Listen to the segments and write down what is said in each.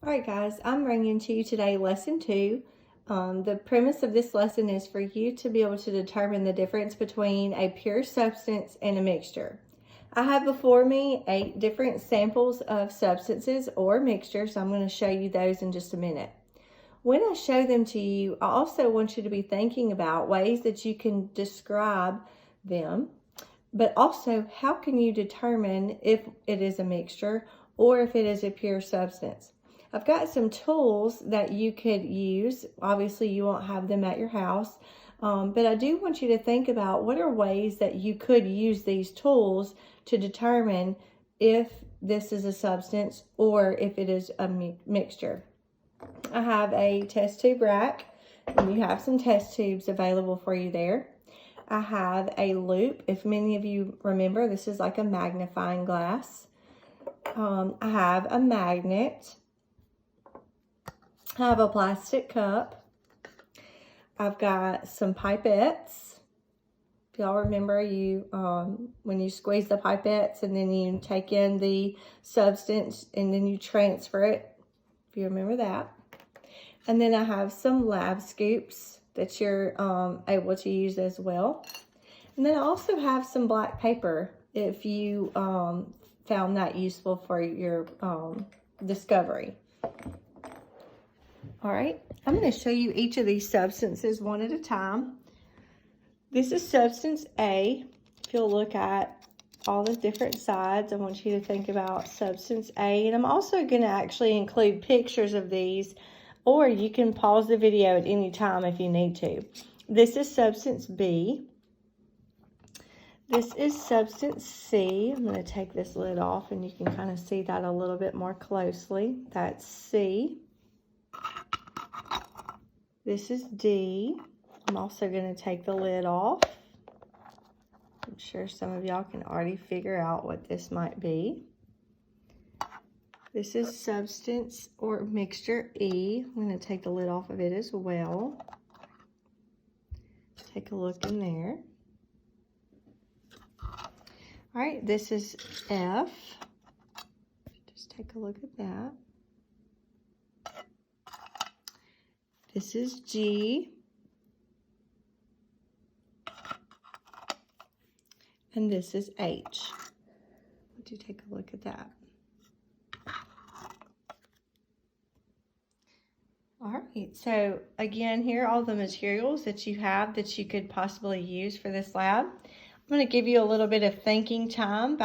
All right, guys, I'm bringing to you today lesson 2. The premise of this lesson is for you to be able to determine the difference between a pure substance and a mixture. I have before me 8 different samples of substances or mixtures. I'm going to show you those in just a minute. When I show them to you, I also want you to be thinking about ways that you can describe them, but also how can you determine if it is a mixture or if it is a pure substance. I've got some tools that you could use. Obviously, you won't have them at your house, but I do want you to think about what are ways that you could use these tools to determine if this is a substance or if it is a mixture. I have a test tube rack, and you have some test tubes available for you there. I have a loupe. If many of you remember, this is like a magnifying glass. I have a magnet. I have a plastic cup. I've got some pipettes. If y'all remember, when you squeeze the pipettes and then you take in the substance and then you transfer it, if you remember that. And then I have some lab scoops that you're able to use as well. And then I also have some black paper if you found that useful for your discovery. All right, I'm going to show you each of these substances one at a time. This is substance A. If you'll look at all the different sides, I want you to think about substance A. And I'm also going to actually include pictures of these, or you can pause the video at any time if you need to. This is substance B. This is substance C. I'm going to take this lid off and you can kind of see that a little bit more closely. That's C. This is D. I'm also going to take the lid off. I'm sure some of y'all can already figure out what this might be. This is substance or mixture E. I'm going to take the lid off of it as well. Take a look in there. All right, this is F. Just take a look at that. This is G. And this is H. Would you take a look at that? All right, so again, here are all the materials that you have that you could possibly use for this lab. I'm going to give you a little bit of thinking time,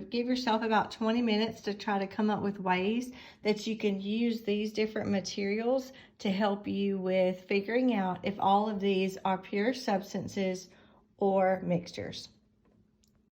give yourself about 20 minutes to try to come up with ways that you can use these different materials to help you with figuring out if all of these are pure substances or mixtures.